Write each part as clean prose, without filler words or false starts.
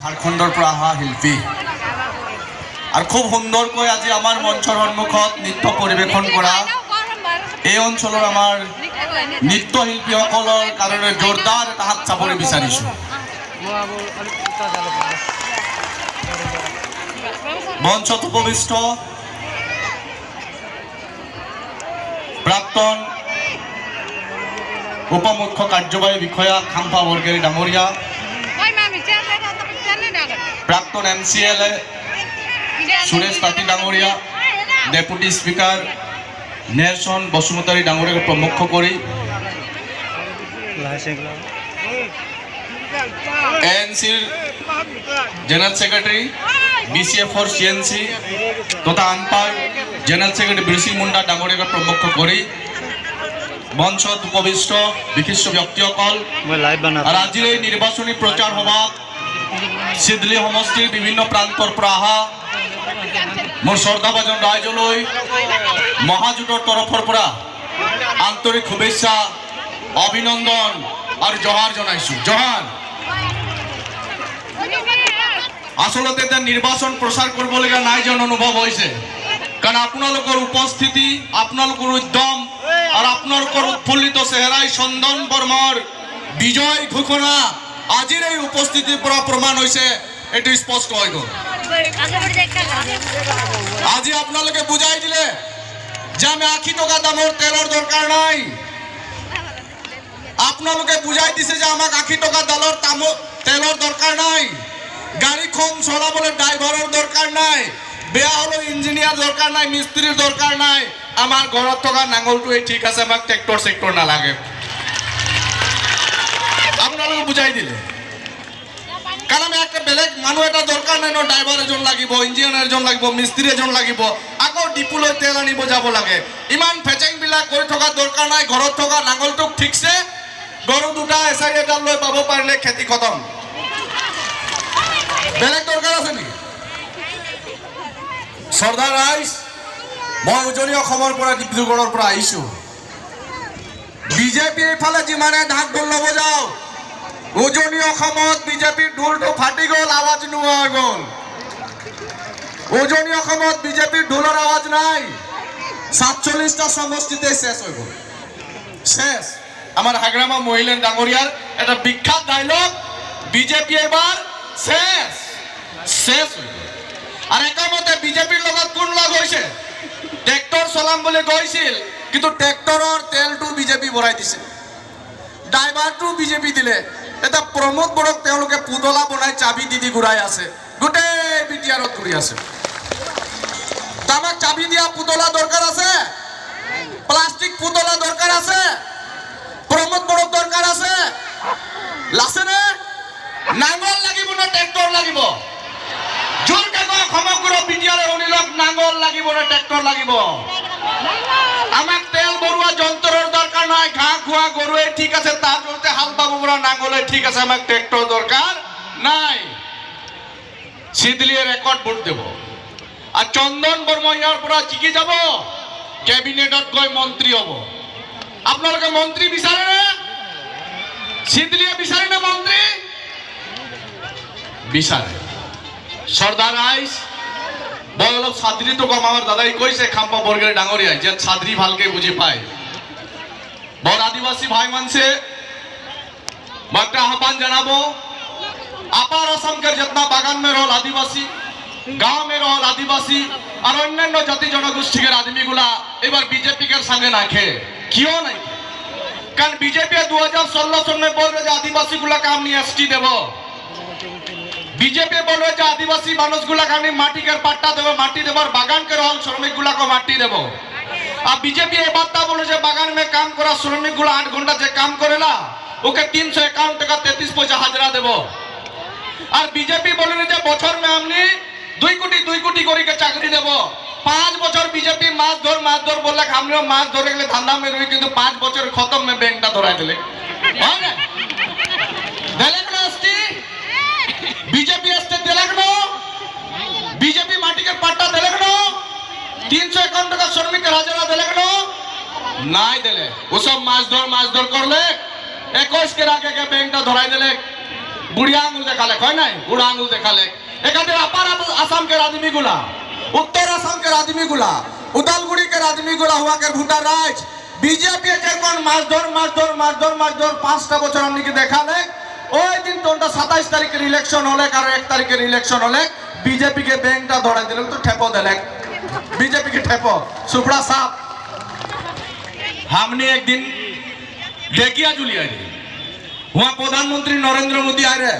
ঝাৰখণ্ডৰ পৰা অহা শিল্পী আৰু খুব সুন্দৰকৈ আজি আমাৰ মঞ্চৰ সন্মুখত নৃত্য পৰিৱেশন কৰা এই অঞ্চলৰ আমাৰ নৃত্যশিল্পীসকলৰ কাৰণে জোৰদাৰ এটা হাত চাপৰি বিচাৰিছোঁ। মঞ্চত উপবিষ্ট প্ৰাক্তন উপমুখ্য কাৰ্যবাহী বিষয়া খাম্পা বৰগেৰী ডাঙৰীয়া, প্ৰাক্তন MCLA সুৰেশ তাঁতী ডাঙৰীয়া, ডেপুটি স্পিকাৰ নেলছন বসুমতাৰী ডাঙৰীয়াক প্ৰমুখ কৰি ANCৰ জেনেৰেল ছেক্ৰেটাৰী BCFৰ CNC তথা আনপাৰ জেনেৰেল ছেক্ৰেটাৰী বীৰসিং মুণ্ডা ডাঙৰীয়াক প্ৰমুখ কৰি মঞ্চত উপবিষ্ট বিশিষ্ট ব্যক্তিসকল আৰু আজিৰ এই নিৰ্বাচনী প্ৰচাৰ সভাত চিদলি সমষ্টিৰ বিভিন্ন প্ৰান্তৰ পৰা অহা মোৰ শ্ৰদ্ধাভাজন ৰাইজলৈ মহাজোঁটৰ তৰফৰ পৰা আন্তৰিক শুভেচ্ছা, অভিনন্দন আৰু জহাৰ জনাইছোঁ। জহাৰ। আচলতে এতিয়া নিৰ্বাচন প্ৰচাৰ কৰিবলগীয়া নাই যেন অনুভৱ হৈছে, কাৰণ আপোনালোকৰ উপস্থিতি, আপোনালোকৰ উদ্যম আৰু আপোনালোকৰ উৎফুল্লিত চেহেৰাই চন্দন বৰ্মাৰ বিজয় ঘোষণা আজিৰ এই উপস্থিতিৰ পৰা প্ৰমাণ হৈছে, এইটো স্পষ্ট হৈ গ'ল। আজি আপোনালোকে বুজাই দিলে যে আমি 80 টকা দামৰ তেলৰ দৰকাৰ নাই। আপোনালোকে বুজাই দিছে যে আমাক 80 টকা তেলৰ দৰকাৰ নাই, গাড়ীখন চলাবলৈ ড্ৰাইভাৰৰ দৰকাৰ নাই, বেয়া হ'লেও ইঞ্জিনিয়াৰ দৰকাৰ নাই, মিস্ত্ৰীৰ দৰকাৰ নাই, আমাৰ ঘৰত থকা নাঙলটোৱে ঠিক আছে, আমাক ট্ৰেক্টৰ চেক্টৰ নালাগে। আপোনালোকে বুজাই দিলে, কাৰণ আমি একটা বেলেগ মানুহ এটা দৰকাৰ নাই ন, ড্ৰাইভাৰ এজন লাগিব, ইঞ্জিনিয়াৰ এজন লাগিব, মিস্ত্ৰী এজন লাগিব, আকৌ ডিপুলৈ তেল আনিব যাব লাগে, ইমান ফেচেংবিলাক কৰি থকা দৰকাৰ নাই। ঘৰত থকা নাঙলটোক ঠিকছে গৰু দুটা এচাৰি এডাল লৈ পাব পাৰিলে খেতি খতম। বেলেগ দৰকাৰ আছে নেকি? শ্ৰদ্ধা ৰাইজ, মই উজনি অসমৰ পৰা ডিব্ৰুগড়ৰ পৰা আহিছোঁ। বিজেপি এইফালে যিমানে ঢাক ঢোল নবজাও, উজনি অসমত বিজেপিৰ ঢোলটো ফাটি গ'ল, আৱাজ নোহোৱা হৈ গ'ল। উজনি অসমত বিজেপিৰ ঢোলৰ আৱাজ নাই, 47টা সমষ্টিতে শেষ হৈ গ'ল, শেষ। আমাৰ হাগ্ৰামা মহিলেন ডাঙৰীয়াৰ এটা বিখ্যাত ডাইলগ, বিজেপি এবাৰ শেষ শেষ হৈ গ'ল। আৰু একামতে বিজেপিৰ লগত কোন লগ হৈছে? ট্ৰেক্টৰ চলাম বুলি গৈছিল, কিন্তু ট্ৰেক্টৰৰ তেলটো বিজেপি ভৰাই দিছে, ড্ৰাইভাৰটো বিজেপি দিলে। এটা প্ৰমোদ বড়োক তেওঁলোকে পুতলা বনাই চাবি দি ঘূৰাই আছে, গোটেই বিটিআৰত ঘূৰি আছে। আমাক চাবি দিয়া পুতলা দৰকাৰ আছে, প্লাষ্টিক পুতলা দৰকাৰ আছে, প্ৰমোদ বড়োক দৰকাৰ আছে, লাছেনে? নাঙল লাগিব নে ট্ৰেক্টৰ লাগিব? জোৰকে কওক, সমগ্ৰ বিটিআৰে শুনিলক, নাঙল লাগিব নে ট্ৰেক্টৰ লাগিব? আমাক তেল ভৰোৱা যন্ত্ৰৰ দৰকাৰ নাই, ঘাঁহ খোৱা গৰুৱে ঠিক আছে, তাৰ জৰিয়তে হাল বাব পৰা নাঙলে ঠিক আছে, আমাক ট্ৰেক্টৰ দৰকাৰ নাই। চিদলিয়ে ৰেকৰ্ড ভোট দেব আৰু চন্দন বৰ্মা ইয়াৰ পৰা জিকি যাব, কেবিনেটত গৈ মন্ত্ৰী হ'ব। আপোনালোকে মন্ত্ৰী বিচাৰেনে? চিদলিয়ে বিচাৰেনে মন্ত্ৰী? বিচাৰে। শ্ৰদ্ধা ৰাইজ, মই অলপ চাদ্ৰীটো কম, আমাৰ দাদাই কৈছে খাম্পা বৰগেৰী ডাঙৰীয়াই যে চাদ্ৰী ভালকে বুজি পায়। বৰ আদিবাসী ভাই মানছে মই একটা আহ্বান জানাবো, আপার আসামকে जितना বাগান में रहल आदिवासी, गांव में रहल आदिवासी আর অন্যান্য জাতি জনগোষ্ঠীর আদমিগুলা এবার বিজেপিকে সঙ্গে নাখে। কিয় নাই? কারণ বিজেপি 2016 সনে বলবে যে আদিবাসীগুলাকে আমি এসটি দেব, বিজেপি বলবে যে আদিবাসী মানুষগুলাকে আমি মাটিকে পাট্টা দেব, মাটি দেবার বাগানকে रहल শ্রমিকগুলাকে মাটি দেব। আর বিজেপি এই বার্তা বলে যে বাগান में काम করা শ্রমিকগুলা 8 ঘন্টা যে কাম করেলা ওকে 351 টাকা 33 পয়সা হাজরা দেব। আর বিজেপি বলে যে বছর में हमने 2 কোটি করে চাকরি দেব। 5 বছর বিজেপি মাছ ধর বললে আমরাও মাছ ধরে গেলে ধান্দা में রই, কিন্তু 5 বছর খতম में ব্যাংকটা ধরাই দিলে। হয় না? দিলেক না এসটি? বিজেপি এসটি দিলেক না? বিজেপি মাটিকে পাট্টা দিলেক না? 351 টাকা শ্রমিকের হাজরা দিলেক না? নাই দিলে। ওসব মাছ ধর করলে 21 के आगे के बैंकটা ধরাই দিলে। বুড়িয়া আঙুল দেখালে কয় নাই বুড়া আঙুল দেখালে এখানে আপার আসামকের আদমিগুলা উত্তর আসামকের আদমিগুলা উদালগুড়িকের আদমিগুলা হুয়াকের ভোটার রাইট বিজেপি যখন মাস ধর 5টা বছর আপনি কি দেখালে ওই দিন তোনটা 27 তারিখের ইলেকশন হলে আর 1 তারিখের ইলেকশন হলে বিজেপি কে ব্যাংকটা ধরে দিলেন তো ঠেপো দিলে बीजेपी के ठेपो सुपड़ा साहब हमने एक दिन ढेकिया जुली आई वहां प्रधानमंत्री नरेंद्र मोदी आए रहे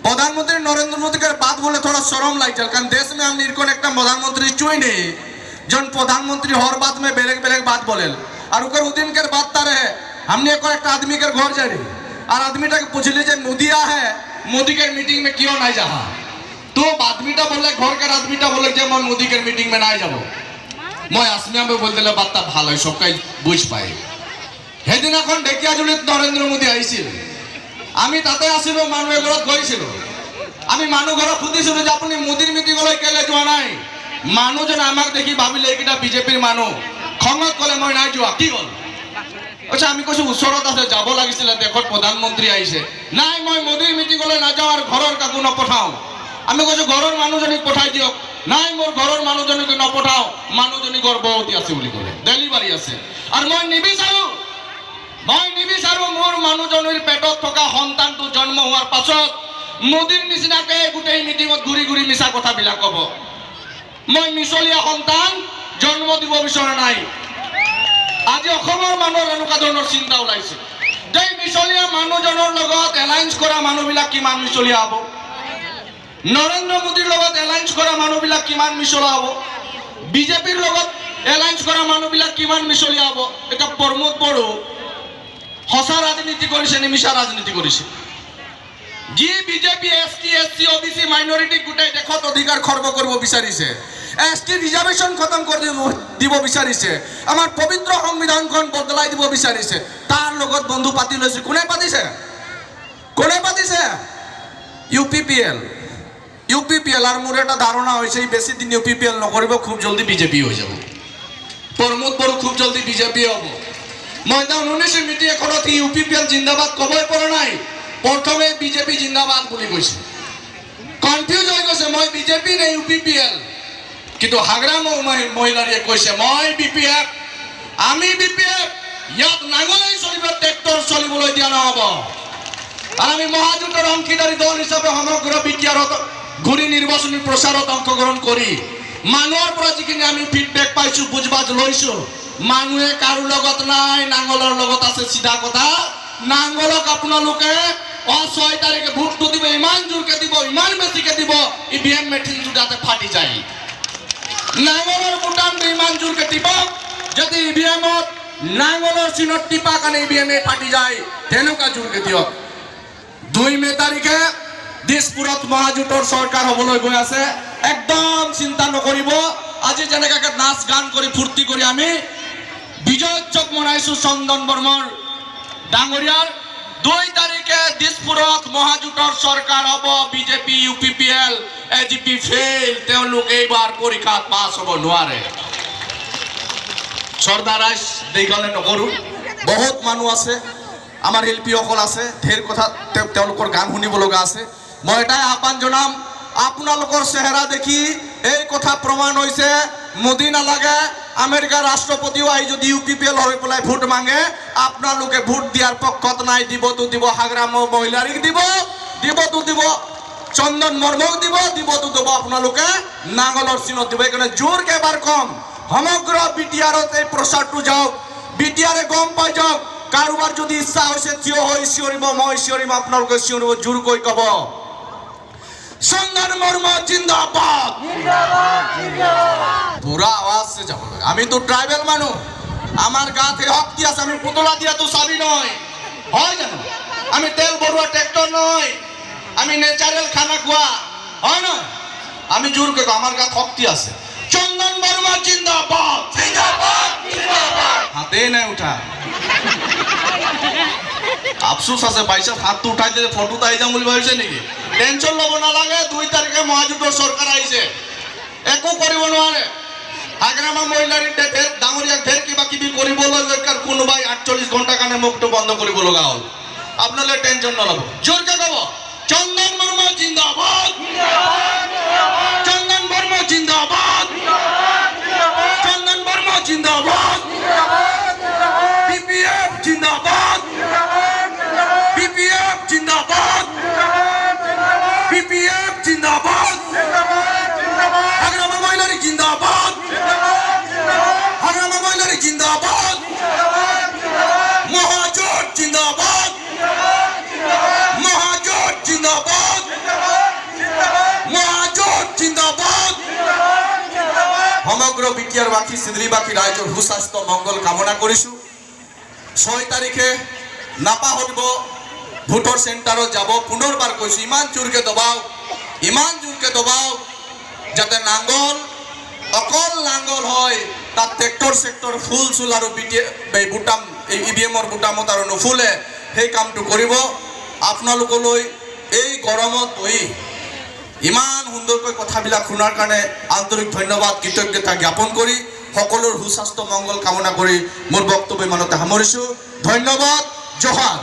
प्रधानमंत्री नरेंद्र मोदी के बात बोले थोड़ा शर्म लग चल कारण देश में हम निर्कोन एक प्रधानमंत्री चुई नहीं जन प्रधानमंत्री हर बात में बेलेग बात बोले और उकर उदिन के बात तारे हमने एक आदमी के घर जा रही और आदमी टा पूछली जे मोदी आ है मोदी के मीटिंग में क्यों नहीं जा तो आदमीटा बोले घर के आदमीटा बोले जे मैं मोदी के मीटिंग में नहीं जाबो मैं आसमिया में बोल दिले बातটা ভালো সবাই বুঝ পায় সেদিন এখন ঢেকিয়াজুলিত নরেন্দ্র মোদি আইছিল আমি তাতে আছিল মানুহ ঘৰত গৈছিল আমি মানুহ ঘৰত খুদিছিল যে আপুনি মোদিৰ মিটিং লৈ কেলে যোৱা নাই মানুহজন আমাক দেখি ভাবিলে এইটা বিজেপিৰ মানুহ খঙত কলে মই নাই যোৱা কি হ'ল আচ্ছা আমি কৈছো ওচৰত আছে যাব লাগিছিল দেশৰ প্ৰধানমন্ত্ৰী আইছে নাই মই মোদিৰ মিটিং লৈ না যাও আৰু ঘৰৰ কাকো নপঠাও আমি কৈছো ঘৰৰ মানুহজনীক পঠাই দিয়ক নাই মোৰ ঘৰৰ মানুহজনীক নপঠাও মানুহজনী গৰ্ভৱতী আছে বুলি ক'লে ডেলিভাৰী আছে আৰু মই নিবিচাৰো মোৰ মানুহজনীৰ পেটত থকা সন্তানটো জন্ম হোৱাৰ পাছত মোদীৰ নিচিনাকে গোটেই মিটিঙত ঘূৰি মিছা কথাবিলাক ক'ব মই মিছলীয়া সন্তান জন্ম দিব বিচৰা নাই আজি অসমৰ মানুহৰ এনেকুৱা ধৰণৰ চিন্তা ওলাইছে যে মিছলীয়া মানুহজনৰ লগত এলায়েন্স কৰা মানুহবিলাক কিমান মিছলীয়া হ'ব নরেন্দ্র মোদীর লগত এলায়েন্স করা মানুষবিলাক কিমান মিছলা হব বিজেপির লগত এলায়েন্স করা মানুষবিলাক কিমান মিছলিয়া হব এটা প্রমোদ বড়ো হসা রাজনীতি করেছে নিমিষা রাজনীতি করেছে যি BJP ST SC OBC minority গোটাই দেখত অধিকার খর্ব করব বিচাৰিছে এসটি ৰিজাৰ্ভেশন খতম কৰে দিব বিচাৰিছে আমাৰ পবিত্ৰ সংবিধানখন বদলাই দিব বিচাৰিছে তার লগত বন্ধু পাতি লৈছে কোনে পাতিছে ইউপিপিএল আর মোর একটা ধারণা হয়েছে বেশি দিন ইউপিপিএল নকরিব খুব জলদি বিজেপি হয়ে যাব প্রমোদ বড় খুব জলদি বিজেপি হব ময়দান 19 মিটিং এখনত ইউপিপিএল জিন্দাবাদ কবই পৰা নাই প্রথমে বিজেপি জিন্দাবাদ বলি কৈছে কনফিউজ হয়ে গেছে মই বিজেপি নে ইউপিপিএল কিন্তু হাগৰা মহিলাৰে কৈছে মই বিপিএফ আমি বিপিএফ ইয়াত নাঙলেই চলিব ট্ৰেক্টৰ চলিবলৈ দিয়া নহব আৰ আমি মহাজোঁটৰ অংশীদাৰী দল হিচাপে সমগ্ৰ বিটিআৰত ঘূৰি নিৰ্বাচনী প্ৰচাৰত অংশগ্ৰহণ কৰি মানুহৰ পৰা যিখিনি আমি ফিডবেক পাইছো বুজবাজ লৈছো মানুহে কাৰো লগত নাই নাঙলৰ লগত আছে সিধা কথা নাঙলক আপোনালোকে 6 তাৰিখে ভোটটো দিব ইমান জোৰকে দিব ইমান বেছিকে দিব ইভিএম মেচিনটো যাতে ফাটি যায় নাঙলৰ বুটামটো ইমান জোৰকে টিপক যদি ইভিএমত নাঙলৰ চিনত টিপা কাৰণে ইভিএমে ফাটি যায় তেনেকুৱা জোৰকে দিয়ক 2 মে তাৰিখে দিছপুৰত মহাজোঁটৰ চৰকাৰ হ'বলৈ গৈ আছে একদম চিন্তা নকৰিব আজি যেনেকৈ নাচ গান কৰি ফূৰ্তি কৰি আমি বিজয় উৎসৱ মনাইছো চন্দন বৰ্মাৰ ডাঙৰীয়াৰ 2 তাৰিখে দিছপুৰত মহাজোঁটৰ চৰকাৰ হ'ব বিজেপি ইউপিপিএল এজিপি ফেইল তেওঁলোক এইবাৰ পৰীক্ষাত পাছ হ'ব নোৱাৰে সৰ্দাৰাজ দেইগলে নকৰো বহুত মানুহ আছে আমাৰ শিল্পীসকল আছে ঢেৰ কথা তেওঁলোকৰ গান শুনিব লগা আছে মই এটাই আহ্বান জনাম আপোনালোকৰ চেহেৰা দেখি এই কথা প্ৰমাণ হৈছে মোদী নালাগে আমেৰিকাৰ ৰাষ্ট্ৰপতিও আহি যদি ইউপিপিএল হৈ পেলাই ভোট মাগে আপোনালোকে ভোট দিয়াৰ পক্ষত নাই দিবতো দিব হাগৰা মহিলাৰীক দিবতো দিব চন্দন মৰ্মক দিবতো দিব আপোনালোকে নাঙলৰ চিনত দিব এইকাৰণে জোৰকে এবাৰ কম সমগ্ৰ বিটিআৰত এই প্ৰচাৰটো যাওক বিটিআৰে গম পাই যাওক কাৰোবাৰ যদি ইচ্ছা হৈছে থিয় হৈ চিঞৰিব মই চিঞৰিম আপোনালোকে চিঞৰিব জোৰকৈ ক'ব চন্দন মৰ্মা জিন্দাবাদ পুরা আওয়াজ সে যাব আমি তো ট্রাইবেল মানুষ আমার গাতে শক্তি আছে আমি পুতলা দিয়া তো চাবি নয় হয় জানো আমি তেল ভরুয়া ট্রাক্টর নয় আমি ন্যাচারাল খানা খোয়া হয় না আমি জোরকে আমার গাত শক্তি আছে চন্দন বর্মা জিন্দাবাদ হাতে নাই উঠা আফসোস আছে বাইশা হাত উঠাই দিলে ফটো তাই যাম বলে ভাবিছে নাকি টেনশন লব নালাগে 2 তারিখে মহাজোঁটৰ সৰকাৰ আইছে একো কৰিব নোৱাৰে হাগ্ৰামা মহিলাৰ ডাঙৰীয়াক ঢেৰ কিবা কিবি কৰিবলৈ কোনোবাই 48 ঘণ্টা কাৰণে মুখটো বন্ধ কৰিব লগা হ'ল আপোনালোকে টেনশ্যন নল'ব জোৰকে ক'ব চন্দন বৰ্মা জিন্দাবাদ চন্দন বৰ্মা জিন্দাবাদ চন্দন বৰ্মা জিন্দাবাদ PPF জিন্দাবাদ PPF জিন্দাবাদ PPF জিন্দাবাদ হাগ্রামা মহিলারি জিন্দাবাদ হাগ্রামা মহিলারি জিন্দাবাদ মহাজোট জিন্দাবাদ মহাজোট জিন্দাবাদ মহাজোট জিন্দাবাদ সমগ্ৰ বিকিয়াৰবাসী চিদ্ৰিবাসী ৰাইজৰ সুস্বাস্থ্য মংগল কামনা কৰিছোঁ 6 তাৰিখে নাপাহৰিব ভোটৰ চেণ্টাৰত যাব পুনৰবাৰ কৈছোঁ ইমান জোৰকে দবাও যাতে নাঙ্গল অকল নাঙ্গল হয় তাত ট্ৰেক্টৰ সেক্টৰ ফুল চুল আৰু বুটাম ইভিএমৰ বুটামত আৰু নুফুলে সেই কামটো কৰিব আপোনালোকলৈ এই গৰমত বহি ইমান সুন্দৰকৈ কথাবিলাক শুনাৰ কাৰণে আন্তৰিক ধন্যবাদ কৃতজ্ঞতা জ্ঞাপন কৰি সকলোৰ সুস্বাস্থ্য মংগল কামনা কৰি মোৰ বক্তব্য ইমানতে সামৰিছোঁ ধন্যবাদ জোহাৰ